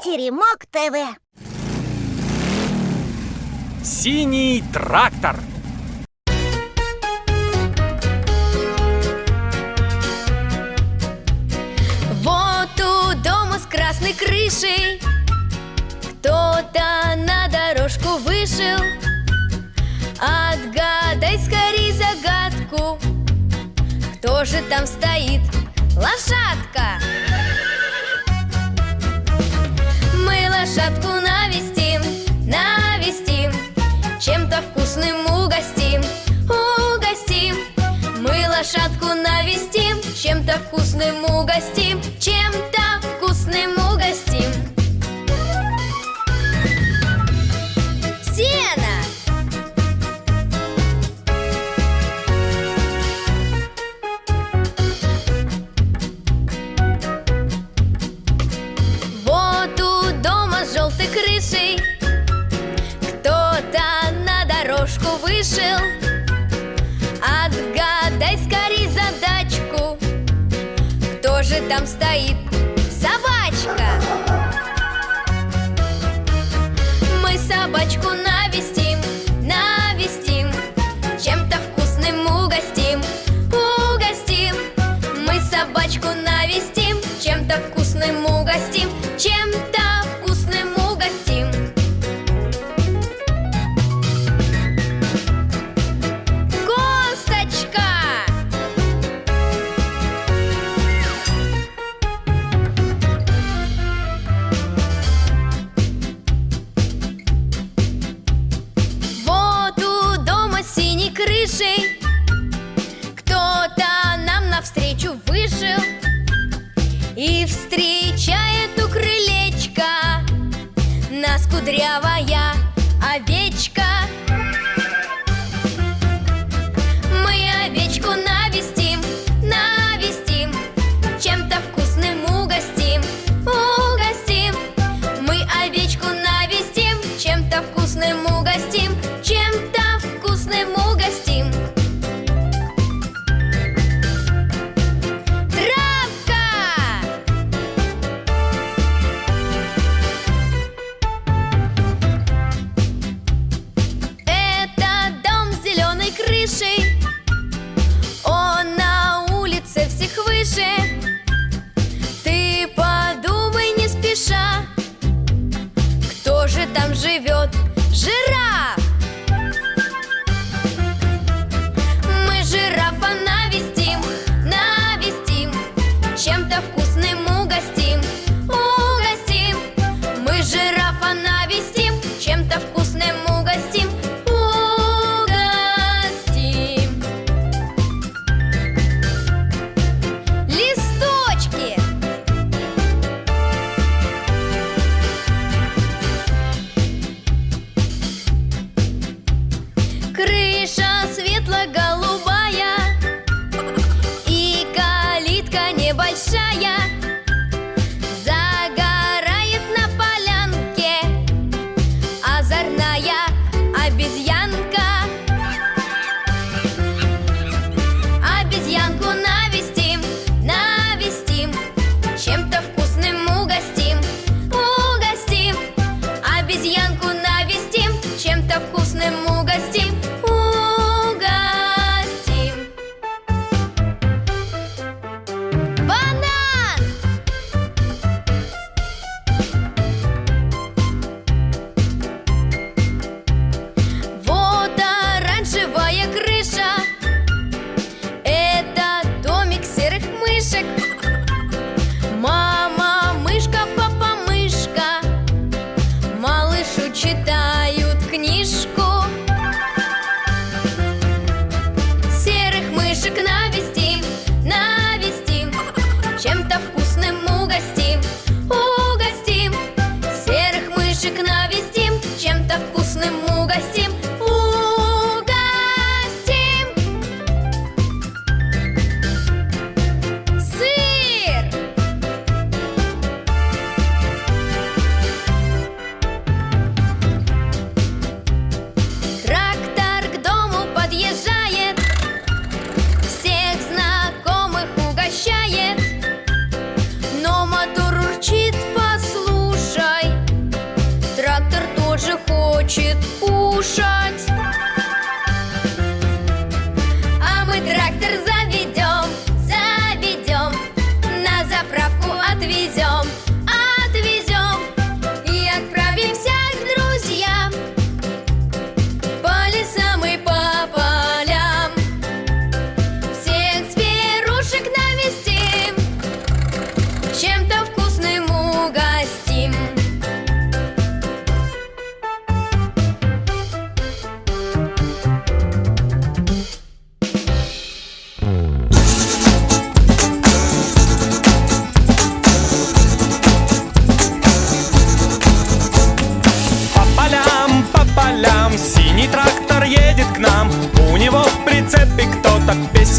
Теремок ТВ. Синий трактор. Вот у дома с красной крышей кто-то на дорожку вышел. Отгадай скорей загадку, кто же там стоит? Лошадка! Мы лошадку навестим, навестим, чем-то вкусным угостим, угостим. Мы лошадку навестим, чем-то вкусным угостим, чем-то вкусным угостим. Сено! Вот у дома с желтой крышей кто-то на дорожку вышел. Отгадай скорей задачку, кто же там стоит? Собачка! Мы собачку навестим, навестим, чем-то вкусным угостим, угостим. Мы собачку навестим, чем-то вкусным угостим, чем-то вкусным угостим. Косточка! Вот у дома с синей крышей кто-то нам навстречу вышел и встречает у крылечка нас кудрявая овечка. Мы овечку навестим, навестим, чем-то вкусным угостим, угостим. Мы овечку навестим, чем-то вкусным угостим, чем-то вкусным угостим. Травка!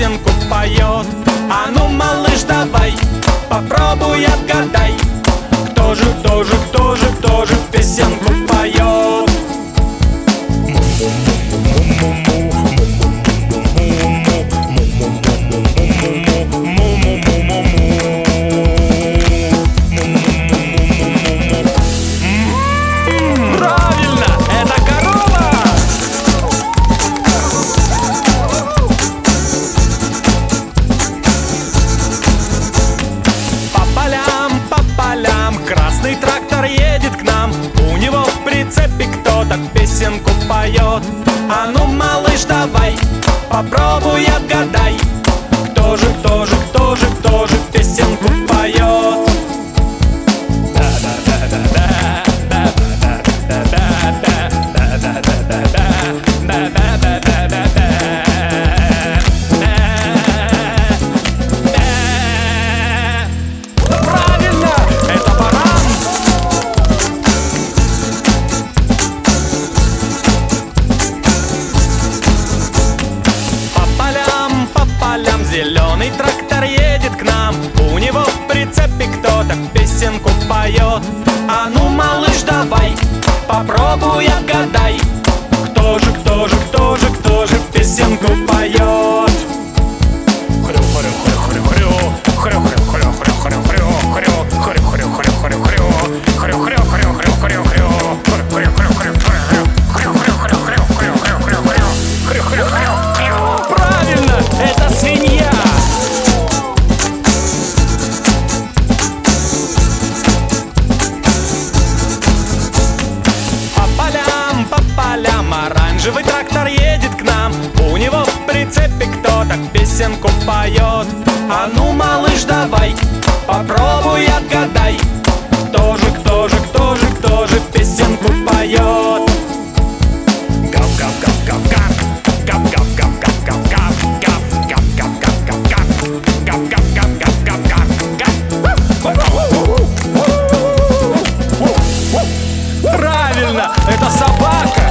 песенку поет. А ну, малыш, давай, попробуй отгадай, кто же песенку поет. Правильно, это корова! По полям красный трактор едет к нам. У него в прицепе кто-то песенку поет. А ну, малыш, давай, попробуй отгадай, кто же песенку поет. Правильно, это баран. По полям зеленый трактор едет к нам. У него в прицепе кто-то песенку поет. А ну, малыш, давай, попробуй отгадай, кто же песенку поет. Правильно, это свинья. По полям оранжевый трактор едет к нам. У него в прицепе кто-то песенку поет. А ну, малыш, давай, попробуй отгадай, кто же песенку поет. Правильно, это собака.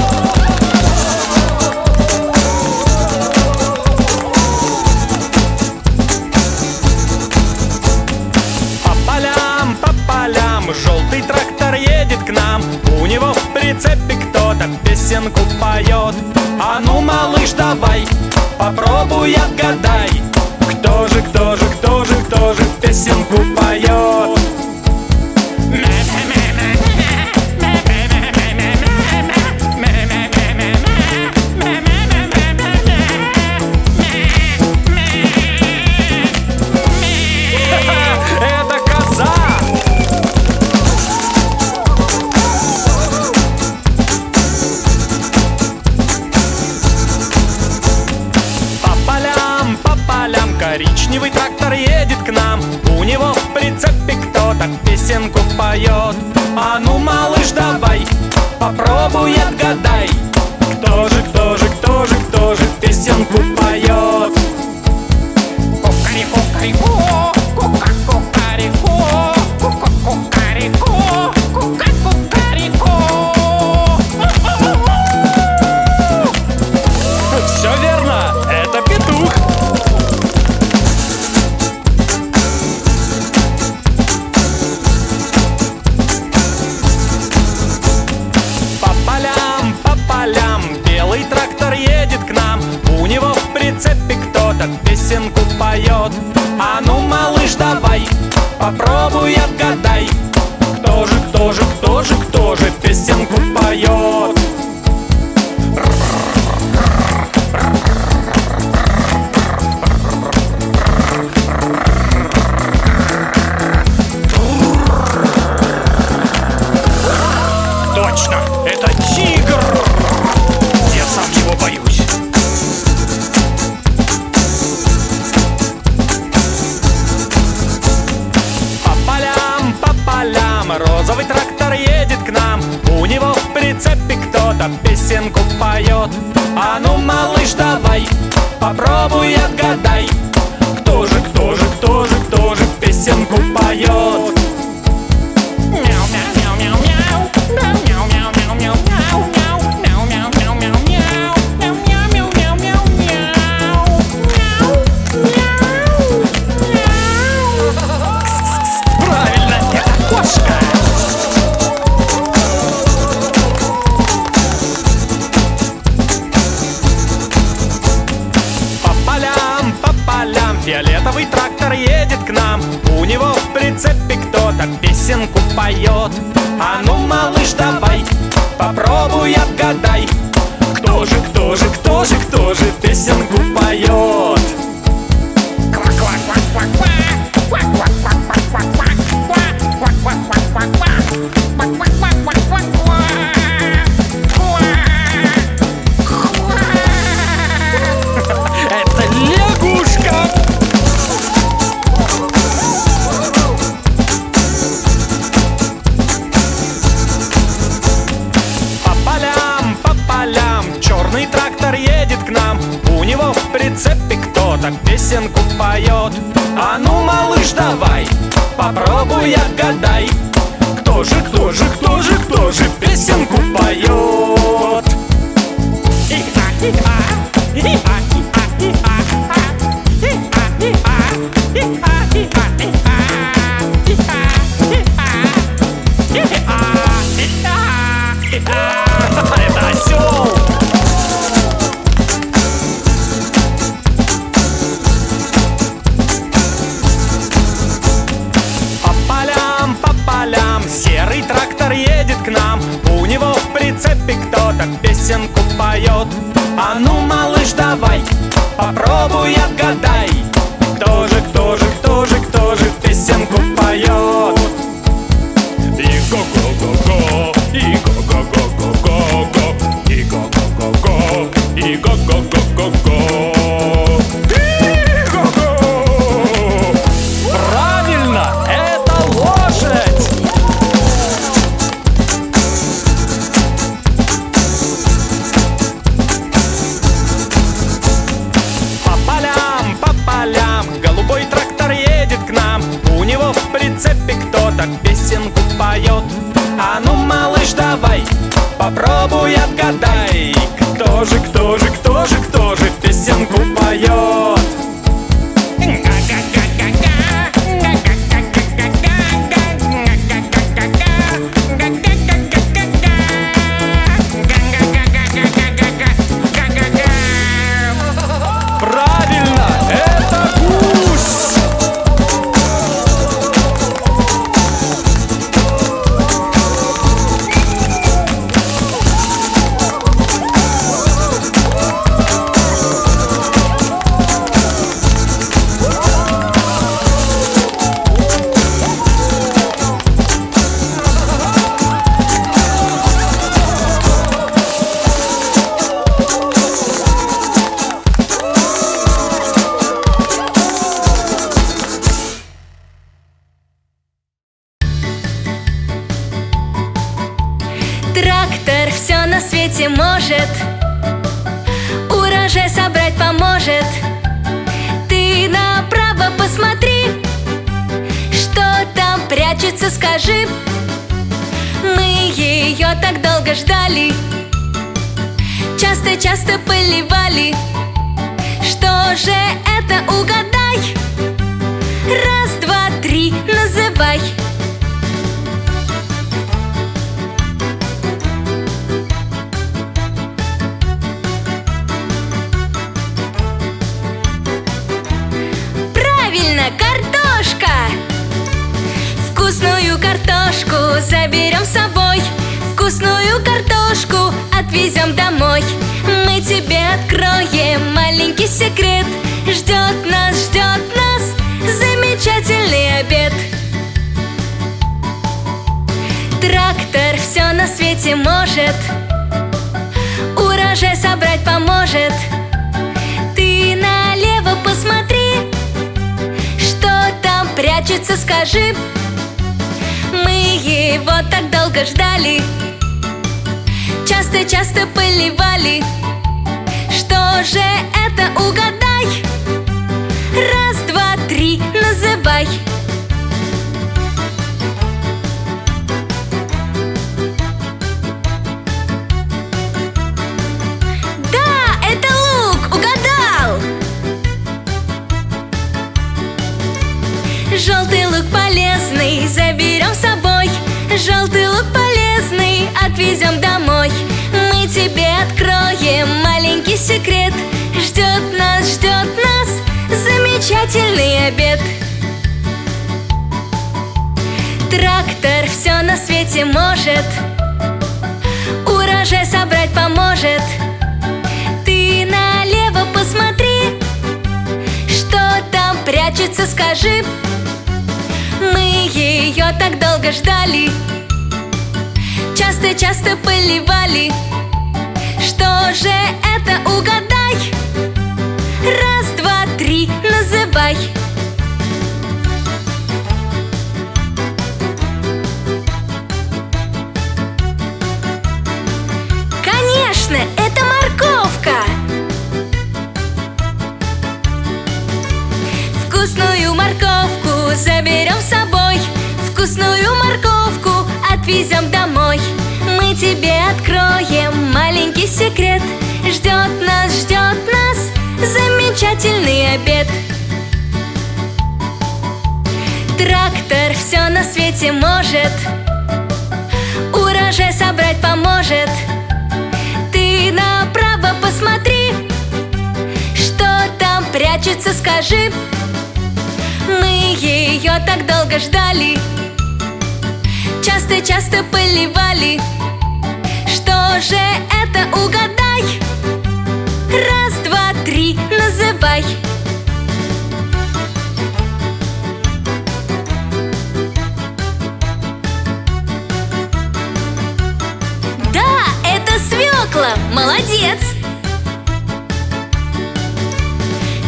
По полям желтый трактор едет к нам. У него в прицепе кто-то песенку поет. А ну, малыш, давай, попробуй отгадай, кто же песенку поет. Это коза. По полям коричневый трактор едет к нам. У него в прицепе кто-то песенку поет. А ну, малыш, давай, попробуй отгадай, кто же песенку поет. Кукареку, кукареку, кукареку, кукареку. Все верно, это петух. По полям белый трактор едет к нам. У него в прицепе кто-то песенку поет. А ну, малыш, давай, попробуй отгадай, кто же песенку поет. Точно, это тигр. Я сам его боюсь. По полям розовый трактор едет к нам. У него в прицепе кто-то песенку поет. А ну, малыш, давай, попробуй отгадай, кто же песенку поет. песенку поет. А ну, малыш, давай, попробуй отгадай, кто же песенку поет. Это лягушка. По полям черный трактор едет к нам. У него в прицепе кто-то песенку поет. А ну, малыш, давай, попробуй отгадай, кто же песенку поет. Это осел. По полям серый трактор едет к нам. У него в прицепе кто-то песенку поет. А ну, малыш, давай, попробуй отгадай, кто же песенку поет. И го-го-го-го, и го-го-го-го-го, и го-го-го-го, и го-го-го-го-го. Правильно, это лошадь. По полям голубой трактор едет к нам. У него в прицепе кто-то песенку поет. А ну, малыш, давай, попробуй отгадай, кто же песенку поет. Правильно, это гусь. Трактор все на свете может, урожай собрать поможет. Ты направо посмотри, что там прячется, скажи. Мы ее так долго ждали, часто поливали. Что же это, угадай? Раз, два, три, называй. Картошка! Вкусную картошку заберем с собой. Вкусную картошку отвезем домой. Мы тебе откроем маленький секрет. Ждет нас замечательный обед. Трактор все на свете может, урожай собрать поможет. Ты налево посмотри, что там прячется, скажи. Мы его так долго ждали, часто поливали. Что же это, угадай? Раз, два, три, называй. Да, это лук, угадал! Желтый лук полезный заберем с собой. Желтый лук полезный отвезем домой. Мы тебе откроем маленький секрет. Ждет нас замечательный обед. Трактор все на свете может, урожай собрать поможет. Ты налево посмотри, что там прячется, скажи. Мы ее так долго ждали, часто-часто поливали. Что же это, угадай? Раз, два, три, называй. Конечно, это морковка. Вкусную морковку заберем с собой, вкусную морковку отвезем домой. Мы тебе откроем маленький секрет. Ждет нас замечательный обед. Трактор все на свете может, урожай собрать поможет. Ты направо посмотри, что там прячется, скажи. Мы ее так долго ждали, часто-часто поливали. Что же это, угадай? Раз, два, три, называй. Да, это свекла, молодец!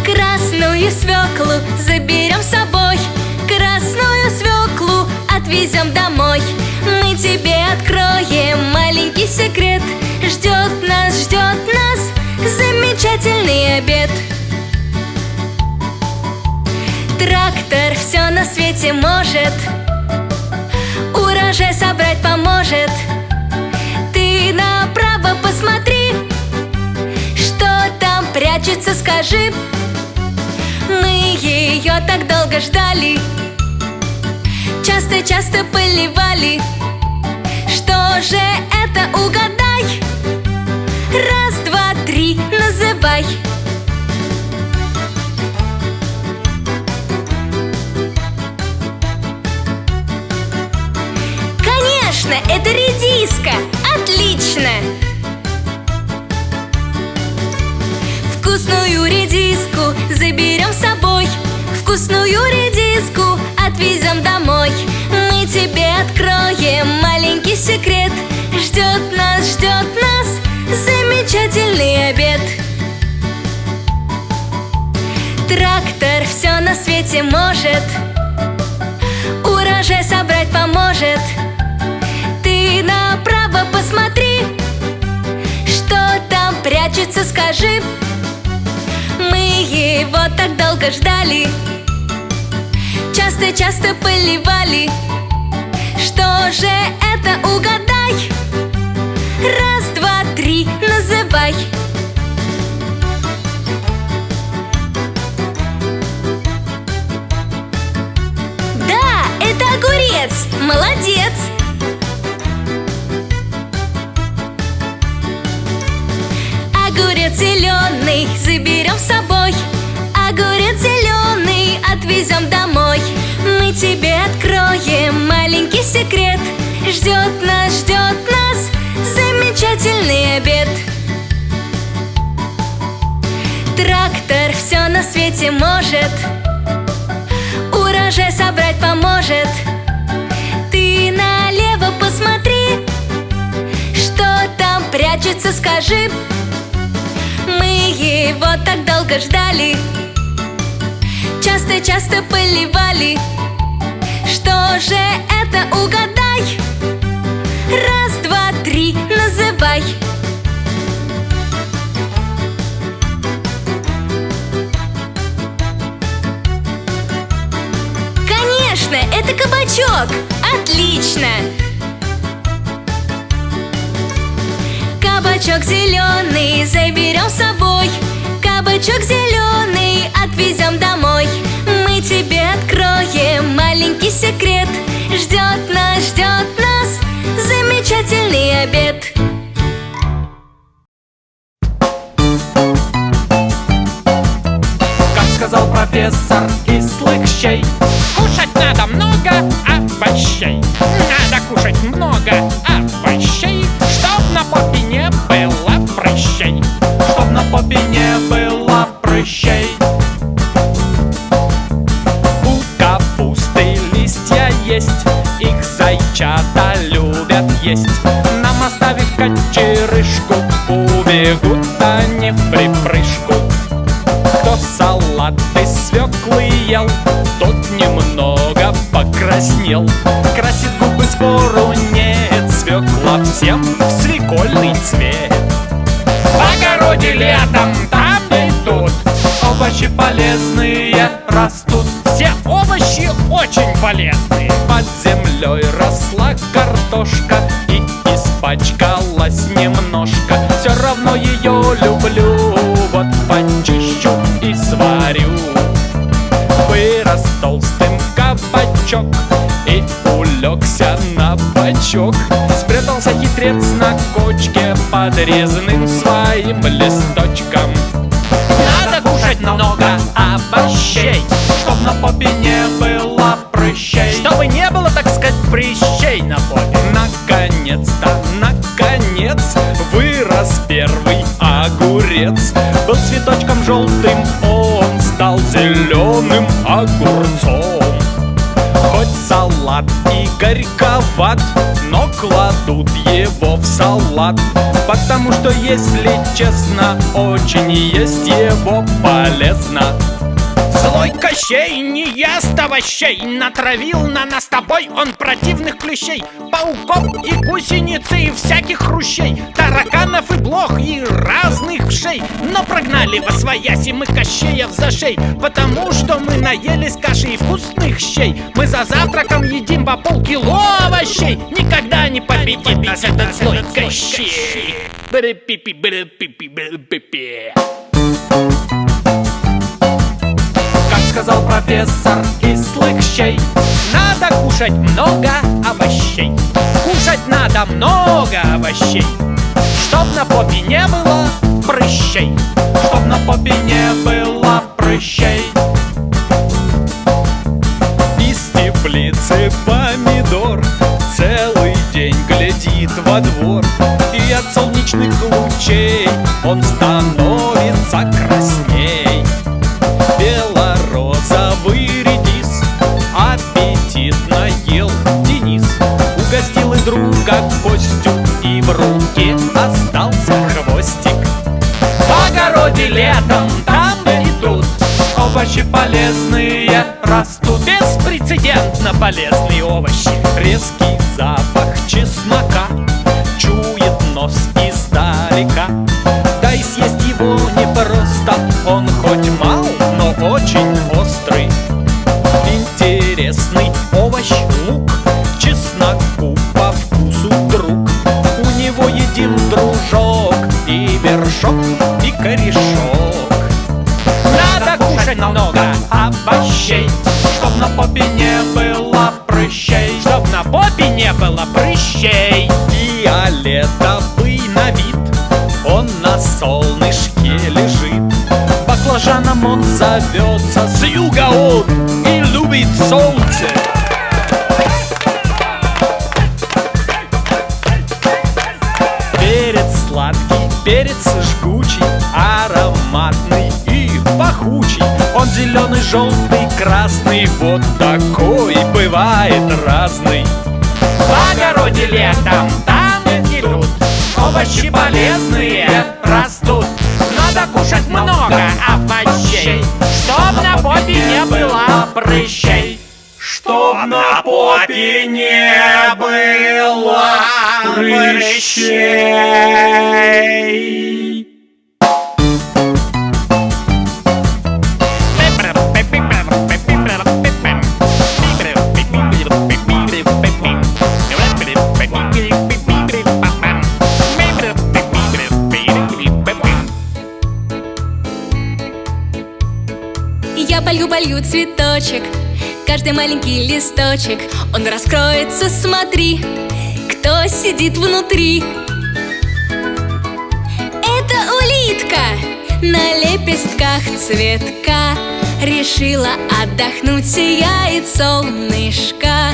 Красную свеклу заберем с собой, красную свеклу отвезем домой. Мы тебе откроем маленький секрет. Ждет нас замечательный обед. Трактор все на свете может, урожай собрать поможет. Ты направо посмотри, что там прячется, скажи. Мы ее так долго ждали, часто-часто поливали. Что же это, угадай? Раз, два, три, называй. Конечно, это редиска! Отлично! Вкусную редиску заберем с собой, вкусную редиску отвезем домой. Мы тебе откроем маленький секрет. Ждет нас замечательный обед. Трактор все на свете может, урожай собрать поможет. Ты направо посмотри, что там прячется, скажи. Мы его так долго ждали, часто-часто поливали. Что же это, угадай? Раз, два, три, называй. Да, это огурец, молодец! Огурец зеленый заберем с собой, огурец зеленый отвезем домой. Мы тебе откроем маленький секрет. Ждет нас замечательный обед. Трактор все на свете может, урожай собрать поможет. Ты налево посмотри, что там прячется, скажи. Мы его так долго ждали, часто-часто поливали. Что же это, угадай? Раз, два, три, называй. Конечно, это кабачок! Отлично! Кабачок зеленый заберем с собой, кабачок зеленый отвезем домой. Мы тебе откроем маленький секрет. Ждет нас замечательный обед. Как сказал профессор Кислых щей, Кушать надо много овощей. Надо кушать много овощей, чтоб на попе не было прыщей. Чтоб на попе не было прыщей. У капусты листья есть, их зайчата любят есть. Нам оставив кочерышку, убегут они в припрыжку. Кто салат из свеклы ел, тот немного покраснел. Красит губы спору нет, свекла всем в свекольный цвет. В огороде летом, там и тут овощи полезные растут. Все овощи очень полезные. Под землей росла картошка и испачкалась немножко. Все равно ее люблю, вот почищу и сварю. Вырос толстым кабачок и улегся на бочок. Спрятался хитрец на кочке под резным своим листочком. Надо кушать много овощей, чтоб на попе не было прыщей. Чтобы не было, так сказать, прыщей на попе. Наконец-то, наконец, вырос первый огурец. Был цветочком желтым, он стал зеленым огурцом. Хоть салат и горьковат, но кладут его в салат, потому что, если честно, очень есть его полезно. Злой Кощей не ест овощей, натравил на нас с тобой он противных клещей, пауков и гусениц и всяких хрущей, тараканов и блох и разных вшей. Но прогнали восвояси мы Кощеев зашей, потому что мы наелись каши и вкусных щей. Мы за завтраком едим по полкило овощей, никогда не победит нас этот злой Кощей. Сказал профессор кислых щей, надо кушать много овощей. Кушать надо много овощей, чтоб на попе не было прыщей. Чтоб на попе не было прыщей. Из теплицы помидор целый день глядит во двор, и от солнечных лучей он становится красней. Белорозовый редис аппетитно ел Денис. Угостил и друга Костю, и в руке остался хвостик. В огороде летом, там и тут овощи полезные растут. Беспрецедентно полезные овощи. Резкий запах чеснока чует нос издалека. Да и съесть его непросто, он хоть мал, но очень острый. Интересный овощ лук, чесноку по вкусу друг. У него едим дружок и вершок, и корешок. Надо кушать много овощей, чтоб на попе не было прыщей. Чтоб на попе не было прыщей. Фиолетовый на вид, он на солнышке лежит. Баклажаном он зовется, с юга он и любит солнце. Перец сладкий, перец жгучий, ароматный и пахучий. Он зеленый, желтый, красный, вот такой бывает разный. В огороде летом, там и тут овощи полезные растут. Надо кушать много овощей, чтоб на попе не было прыщей. Чтоб на попе не было прыщей. Я полью цветочек, каждый маленький листочек, он раскроется, смотри, кто сидит внутри. Это улитка на лепестках цветка, решила отдохнуть, сияет солнышко,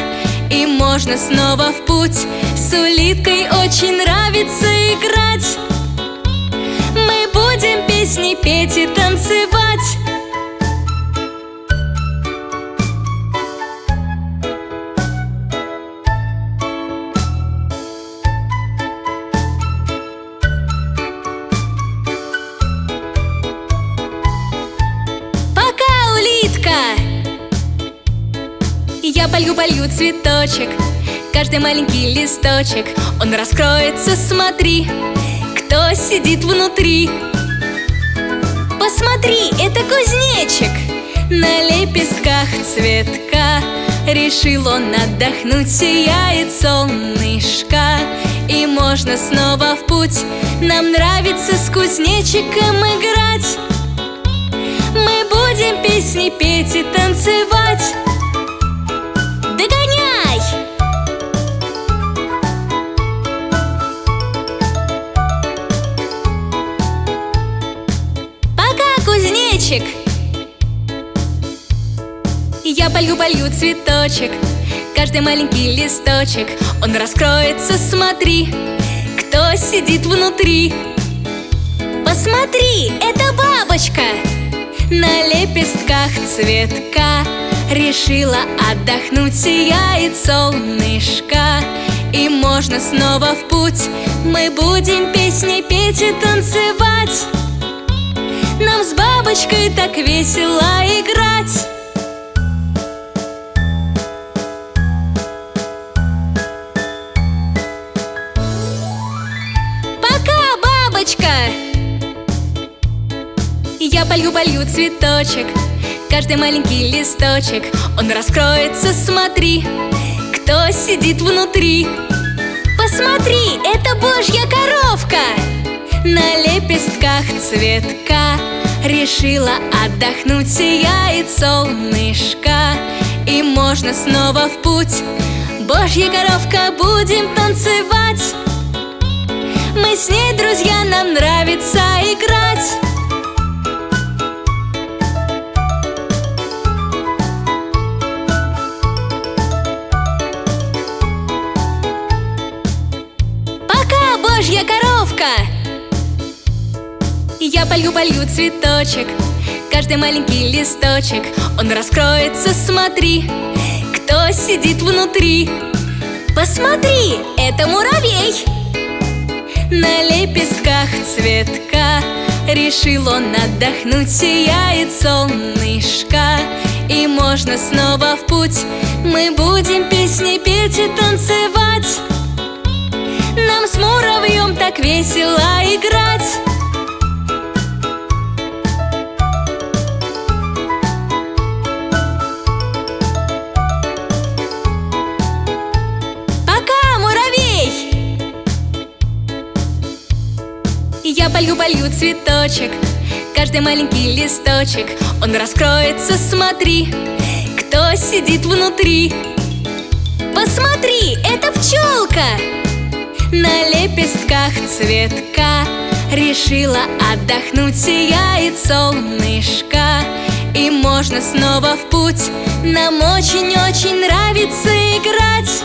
и можно снова в путь. С улиткой очень нравится играть. Мы будем песни петь и танцевать. Пока, улитка! Я полью цветочек, каждый маленький листочек, он раскроется, смотри, кто сидит внутри. Посмотри, это кузнечик, на лепестках цветка. Решил он отдохнуть, сияет солнышко, и можно снова в путь. Нам нравится с кузнечиком играть. Мы будем песни петь и танцевать. Догоняй! Пока, кузнечик! Я полью цветочек, каждый маленький листочек, он раскроется, смотри, кто сидит внутри. Посмотри, это бабочка, на лепестках цветка. Решила отдохнуть, сияет солнышко, и можно снова в путь. Мы будем песни петь и танцевать. Нам с бабочкой так весело играть. Пока, бабочка! Я полью цветочек, каждый маленький листочек, он раскроется, смотри, кто сидит внутри. Посмотри, это божья коровка, на лепестках цветка. Решила отдохнуть, сияет солнышко, и можно снова в путь. Божья коровка, будем танцевать. Мы с ней, друзья, нам нравится играть. Пока, божья коровка! Я полью цветочек, каждый маленький листочек, он раскроется, смотри, кто сидит внутри. Посмотри, это муравей, на лепестках цветка. Решил он отдохнуть, сияет солнышко, и можно снова в путь. Мы будем песни петь и танцевать. Нам с муравьем так весело играть. Пока, муравей! Я полью цветочек, каждый маленький листочек, он раскроется, смотри, кто сидит внутри. Посмотри, это пчелка, на лепестках цветка. Решила отдохнуть, сияет солнышко, и можно снова в путь. Нам очень-очень нравится играть,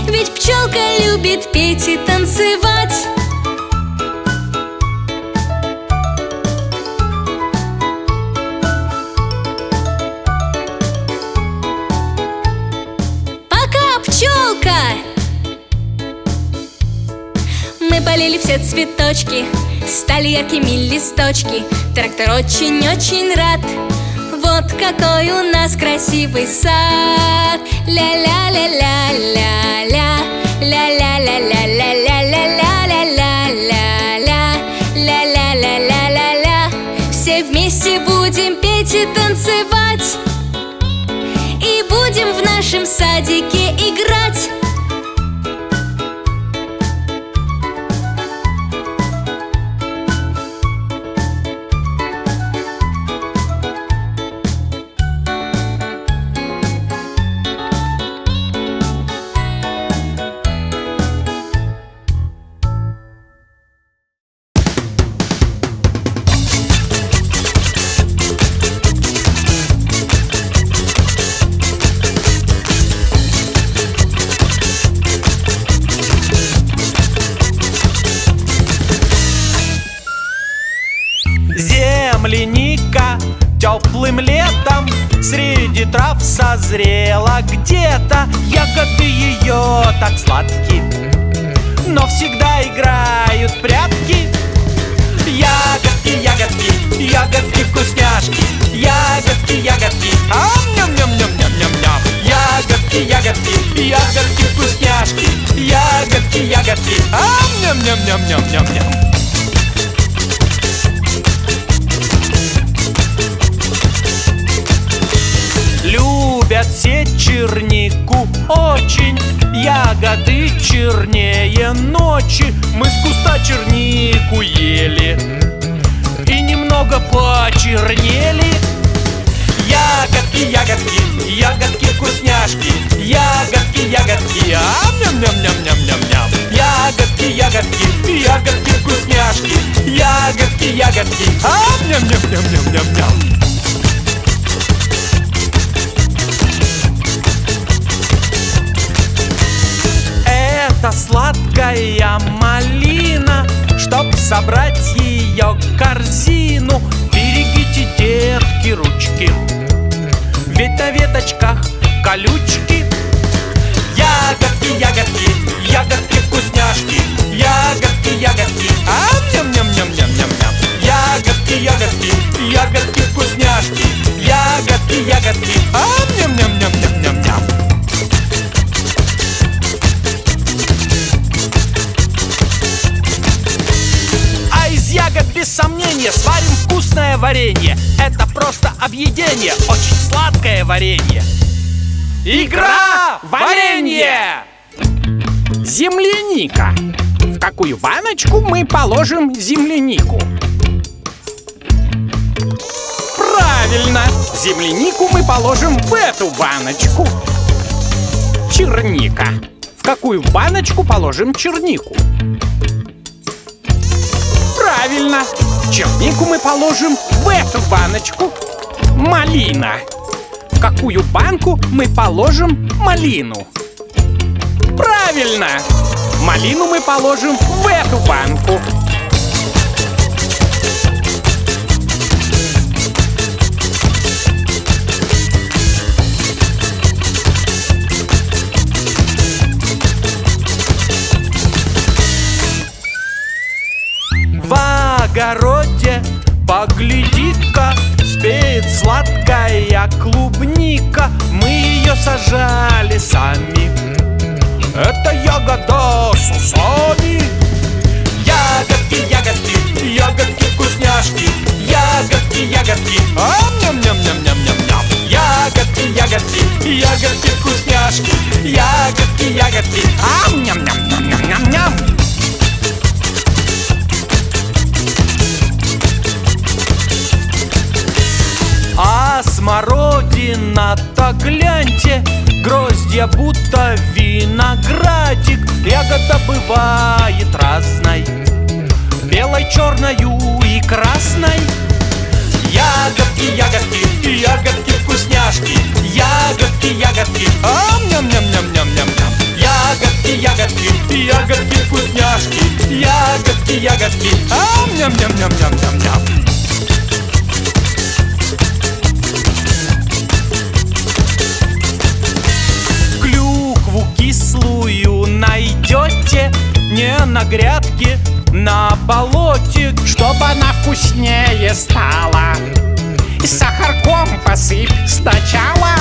ведь пчелка любит петь и танцевать. Пока, пчелка! Мы полили все цветочки, стали яркими листочки. Трактор очень-очень рад. Вот какой у нас красивый сад. Ля-ля-ля-ля-ля-ля, ля-ля-ля-ля-ля-ля-ля-ля-ля-ля, ля-ля-ля-ля-ля-ля. Все вместе будем петь и танцевать, и будем в нашем садике играть. теплым летом среди трав созрела где-то. Ягоды ее так сладки, но всегда играют в прятки. Ягодки, ягодки, ягодки вкусняшки. Ягодки, ягодки, ам-ням-ням-ням-ням-ням-ням. Ягодки, ягодки, ягодки вкусняшки. Ягодки, ягодки, ам-ням-ням-ням-ням-ням-ням. Любят все чернику очень, ягоды чернее ночи. Мы с куста чернику ели и немного почернели. Ягодки, ягодки, ягодки вкусняшки. Ягодки, ягодки, ам-ням-ням-ням-ням-ням-ням. Ягодки, ягодки, ягодки вкусняшки. Ягодки, ягодки, ам-ням-ням-ням-ням-ням-ням. Это сладкая малина, чтоб собрать ее в корзину. Берегите, детки, ручки, ведь на веточках колючки. Ягодки, ягодки, ягодки вкусняшки. Ягодки, ягодки, ам-ням-ням-ням-ням-ням-ням. Ягодки, ягодки, ягодки вкусняшки. Ягодки, ягодки, ам-ням-ням-ням-ням-ням-ням. Ягод без сомнения сварим вкусное варенье. Это просто объедение, очень сладкое варенье. Игра варенье! Земляника. В какую баночку мы положим землянику? Правильно! Землянику мы положим в эту баночку. Черника. В какую баночку положим чернику? Правильно! Чернику мы положим в эту баночку. Малина. В какую банку мы положим малину? Правильно! Малину мы положим в эту банку. В огороде погляди-ка, спеет сладкая клубника. Мы ее сажали сами, это ягода с усами. Ягодки, ягодки, ягодки вкусняшки. Ягодки, ягодки, ам-ням-ням-ням-ням-ням-ням. Ягодки, ягодки, ягодки вкусняшки. Ягодки, ягодки, ам-ням-ням-ням-ням-ням-ням. А смородина-то гляньте, гроздья будто виноградик. Ягода бывает разной, белой, черною и красной. Ягодки, ягодки, ягодки вкусняшки. Ягодки, ягодки, ам-ням-ням-ням-ням-ням-ням. Ягодки, ягодки, ягодки вкусняшки. Ягодки, ягодки, ам-ням-ням-ням-ням-ням-ням. Кислую найдете не на грядке, на болоте. Чтоб она вкуснее стала, и сахарком посыпь сначала.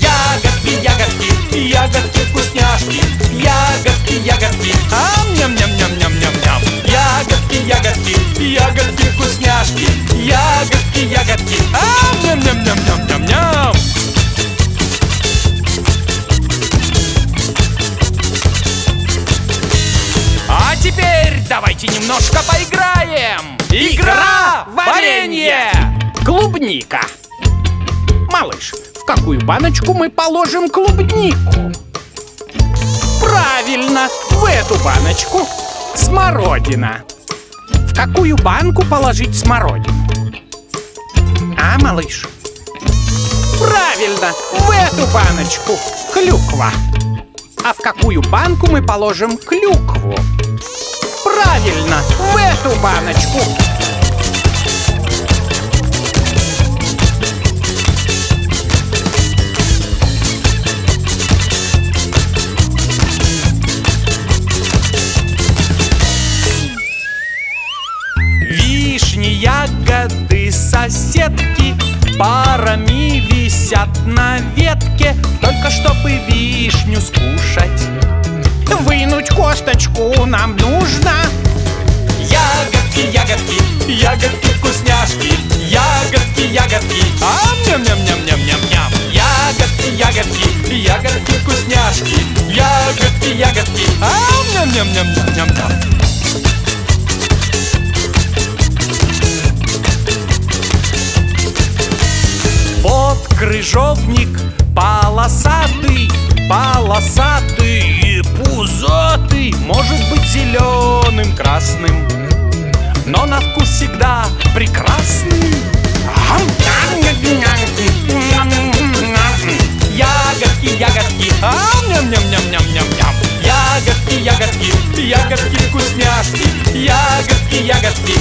Ягодки, ягодки, ягодки вкусняшки. Ягодки, ягодки, ам-ням-ням-ням-ням-ням-ням. Ягодки, ягодки, ягодки вкусняшки. Ягодки, ягодки, ам-ням-ням-ням-ням-ням-ням. А теперь давайте немножко поиграем. Игра варенье! Клубника. Малыш, в какую баночку мы положим клубнику? Правильно, в эту баночку. Смородина. В какую банку положить смородину? А, малыш? Правильно, в эту баночку. Клюква. А в какую банку мы положим клюкву? Правильно, в эту баночку. беседки парами висят на ветке, только чтобы вишню скушать. Вынуть косточку нам нужно. Ягодки, ягодки, ягодки вкусняшки, ягодки, ягодки, ням-ням-ням-ням-ням-ням. Ягодки, ягодки, ягодки вкусняшки, ягодки, ягодки, ням-ням-ням-ням-ням-ням. Вот крыжовник полосатый, полосатый и пузатый, может быть зеленым, красным, но на вкус всегда прекрасный. Ягодки, ягодки, ням-ням-ням-ням-ням-ням. Ягодки, ягодки, ягодки вкусняшки, ягодки, ягодки,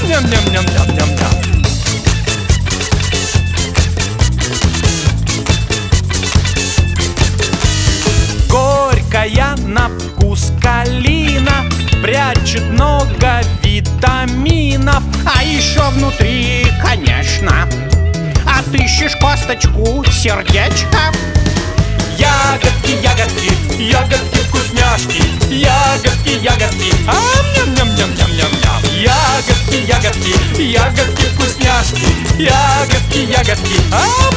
ням-ням-ням-ням-ням-ням. Горькая на вкус калина прячет много витаминов. А еще внутри, конечно, отыщешь косточку, сердечко. Ягодки, ягодки, ягодки вкусняшки, ягодки, ягодки, ням-ням-ням-ням-ням-ням. Ягодки, ягодки, ягодки вкусняшки, ягодки, ягодки,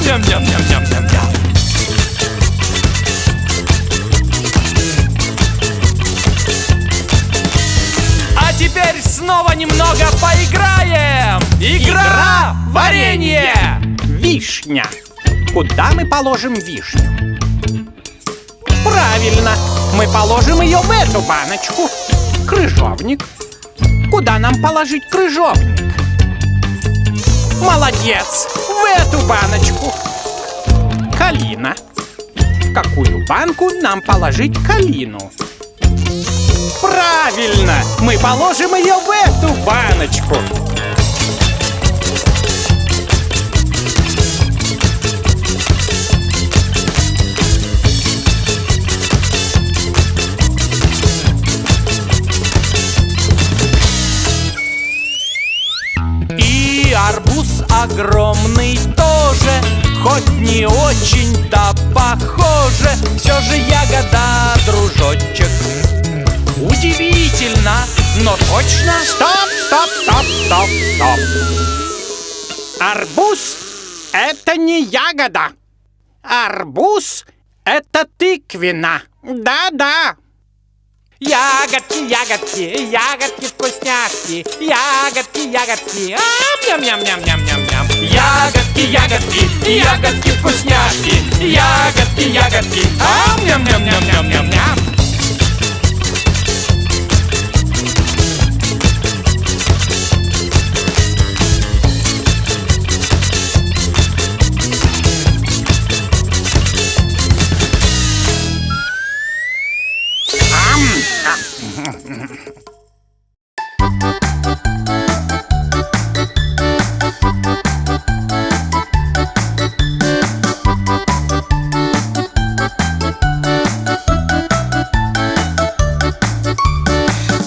ням-ням-ням-ням-ням-ням. А теперь снова немного поиграем. Игра варенье. Вишня. Куда мы положим вишню? Правильно, мы положим ее в эту баночку. Крыжовник. Куда нам положить крыжовник? Молодец, в эту баночку. Калина. В какую банку нам положить калину? Правильно, мы положим ее в эту баночку. И арбуз огромный тоже, хоть не очень-то похоже, все же ягода, дружочек. Удивительно, но точно. Стоп, стоп, стоп, стоп, стоп. Арбуз — это не ягода. Арбуз — это тыквина. Да-да. Ягодки, ягодки, ягодки вкусняшки, ягодки, ягодки, ням-ням-ням-ням-ням-ням. Ягодки, ягодки, ягодки вкусняшки, ягодки, ягодки, ням-ням-ням-ням-ням-ням.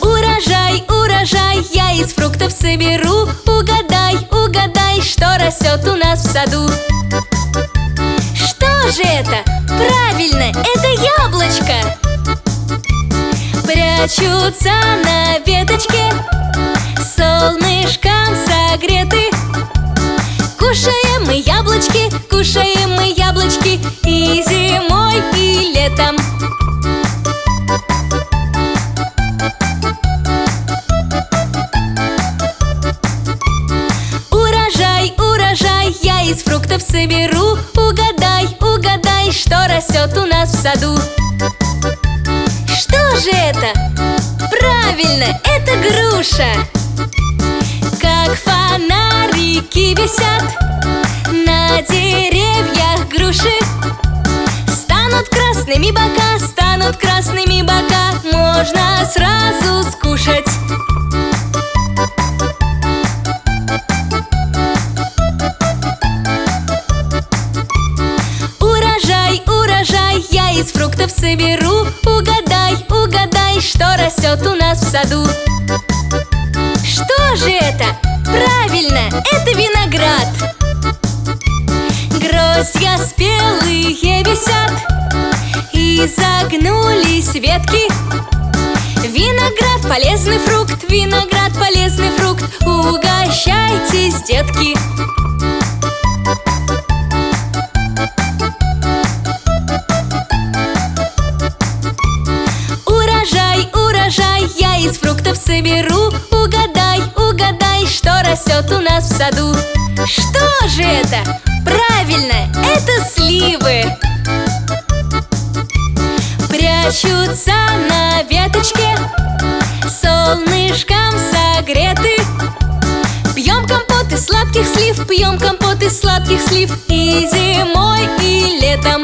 Урожай, урожай, я из фруктов соберу. Угадай, угадай, что растет у нас в саду. Что же это? Правильно, это яблочко. Прячутся на веточке, солнышком согреты. Кушаем мы яблочки, кушаем мы яблочки и зимой, и летом. Урожай, урожай, я из фруктов соберу. Угадай, угадай, что растет у нас в саду. Что же это? Правильно, это груша. Как фонарики висят на деревьях груши. Станут красными бока, станут красными бока. Можно сразу скушать. Урожай, урожай, я из фруктов соберу. Угадай, угадай, что растет у нас в саду. Что же это? Правильно, это виноград. висят, и загнулись ветки. Виноград — полезный фрукт, виноград — полезный фрукт. Угощайтесь, детки. Урожай, урожай, я из фруктов соберу. Угадай, угадай, что растет у нас в саду. Что же это? Правильно, это сливы. Прячутся на веточке, солнышком согреты. Пьем компот из сладких слив, пьем компот из сладких слив. И зимой, и летом.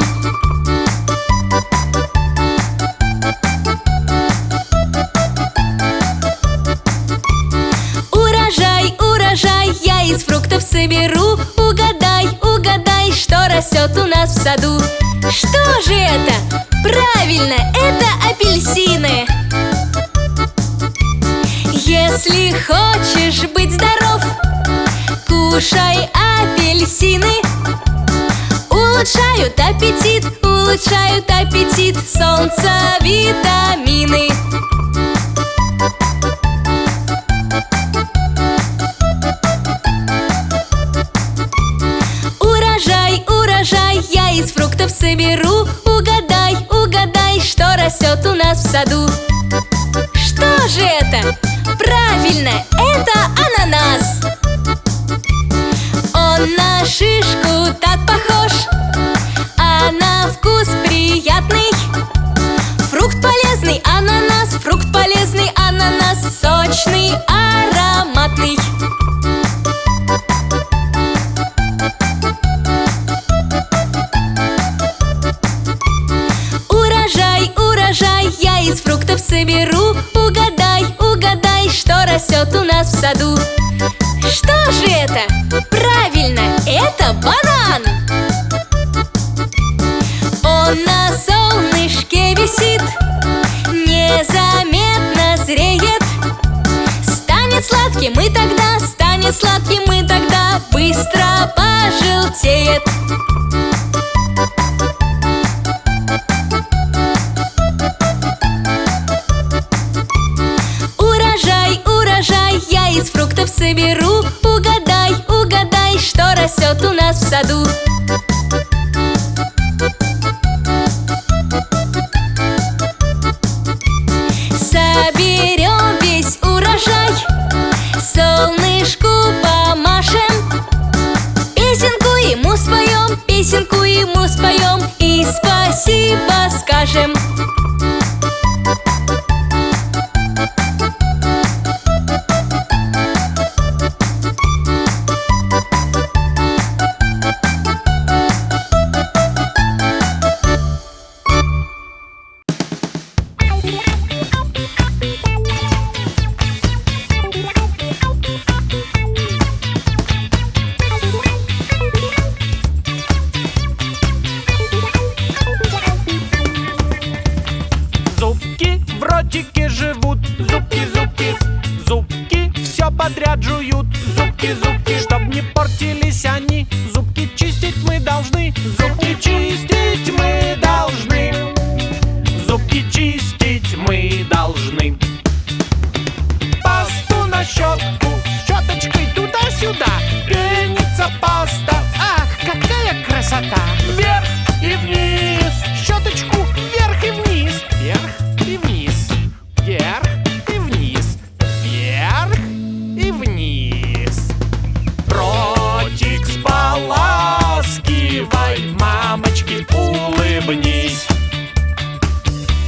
Урожай, урожай, я из фруктов соберу. Угадай, угадай, что растет у нас в саду. Что же это? Правильно, это апельсины. Если хочешь быть здоров, кушай апельсины. Улучшают аппетит, улучшают аппетит. Солнце, витамины. Урожай, урожай, я из фруктов соберу. Угадай, угадай, что растет у нас в саду. Что же это? Правильно, это ананас. Он на шишку так похож, а на вкус приятный. Фрукт полезный ананас, фрукт полезный ананас. Сочный, ароматный. Урожай, урожай, я из фруктов соберу. Угадай, угадай, что растет у нас в саду. Что же это? Правильно, это банан. Он на солнышке висит, незаметно зреет. Станет сладким и тогда, станет сладким и тогда быстро пожелтеет. Урожай, урожай, я из фруктов соберу. Угадай, угадай, что растет у нас в саду. Соберем весь урожай, солнышку помашем. Песенку ему споем, песенку ему споем. И спасибо скажем. Зубки в ротике живут, зубки, зубки. Зубки все подряд жуют, зубки, зубки. Чтоб не портились они, зубки чистить мы должны. Зубки чистить мы должны. Зубки чистить мы должны. Пасту на щетку, щеточкой туда-сюда. Пенится паста, Ах, какая красота! вверх и вниз. Щеточку вверх и вниз. Вверх и вниз, вверх и вниз, вверх и вниз. Ротик споласкивай, мамочке улыбнись.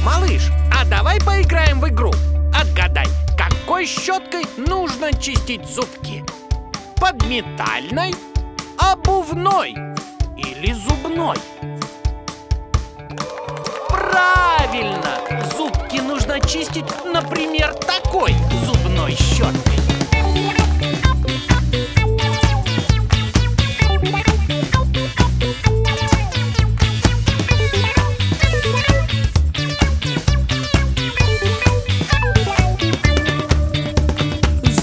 Малыш, а давай поиграем в игру. Отгадай, какой щеткой нужно чистить зубки? Подметальной, обувной или зубной? Правильно! Зубки нужно чистить, например, такой зубной щеткой.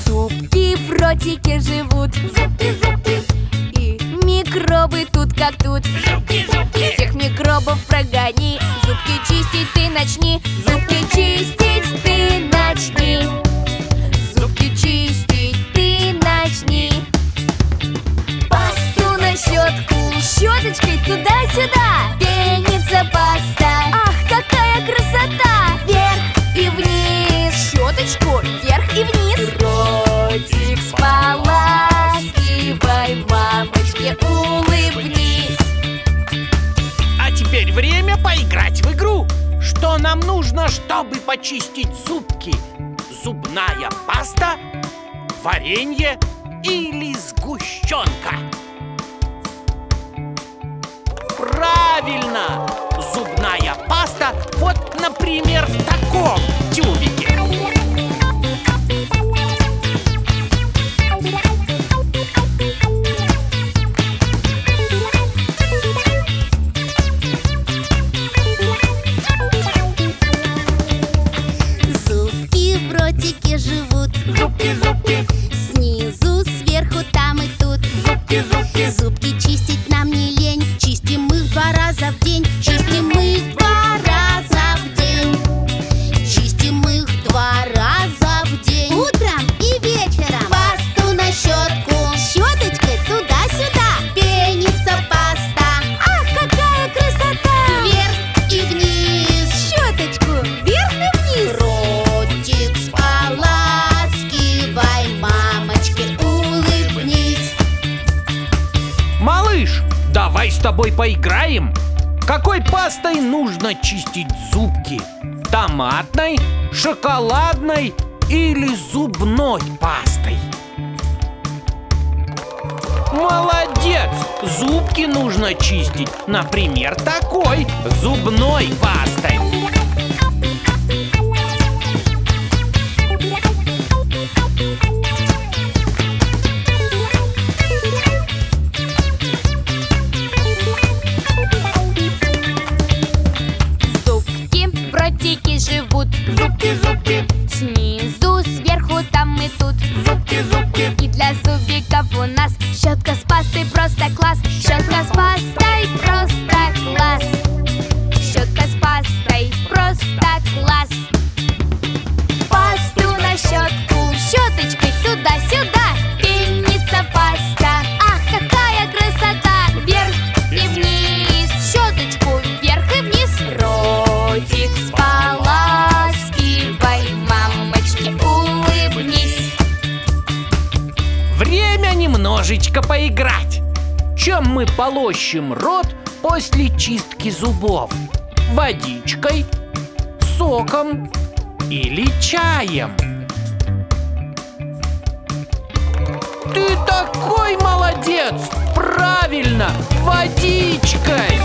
Зубки в ротике живут, зубки, зубки. И микробы тут как тут. Зубки, зубки. Всех микробов нужно, чтобы почистить зубки? Зубная паста, варенье или сгущенка? Правильно! Зубная паста, вот, например, в таком тюбике. Зубки в ротике живут, Зубки, зубки, снизу, сверху, там и тут. зубки, зубки. Зубки чистить нам не лень, чистим их 2 раза в день. Чистим их 2 раза в день. Чистим их 2 раза в день. Утром и вечером. Пасту на щетку, щеточкой туда-сюда. Пенится паста, ах, какая красота! Вверх и вниз, щеточку вверх и вниз. Ротик споласкивай, мамочке улыбнись. Малыш, давай с тобой поиграем. Какой пастой нужно чистить зубки? Томатной, шоколадной или зубной пастой? Молодец! Зубки нужно чистить, например, такой зубной пастой. Зубки в ротике живут, Зубки, зубки, снизу, сверху, там и тут. зубки, зубки. И для зубиков у нас щетка с пастой просто класс. Щетка с пастой просто класс. Щетка с пастой просто класс. Пасту на щетку, щеточкой туда-сюда. Пенится паста, ах, какая красота! Вверх и вниз, щеточку вверх и вниз. Ротик споласкивай, мамочке улыбнись. Время немножечко поиграть. Чем мы полощем рот после чистки зубов? Водичкой, соком или чаем? Ты такой молодец! Правильно, водичкой!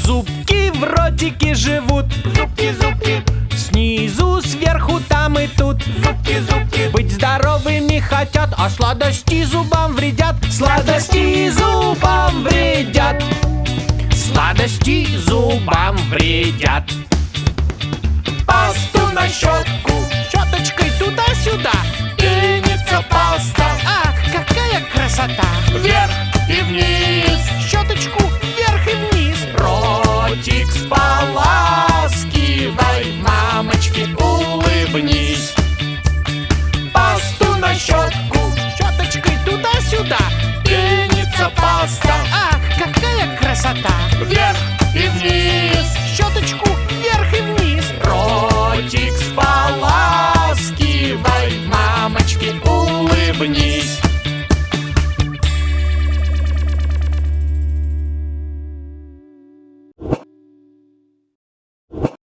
Зубки в ротике живут, зубки, зубки, снизу, сверху, там и тут. Зубки, зубки, быть здоровыми хотят, а сладости зубам вредят. Сладости зубам вредят. Сладости зубам вредят. Пасту на щетку, щеточкой туда-сюда. Пенится паста, ах, какая красота! Вверх и вниз, щеточку вверх и вниз. Ротик споласкивай, мамочке улыбнись. Пасту на щетку, щеточкой туда-сюда. Пенится паста, ах, какая красота! Вверх и вниз, щеточку вверх и вниз. Ротик споласкивай, мамочке улыбнись.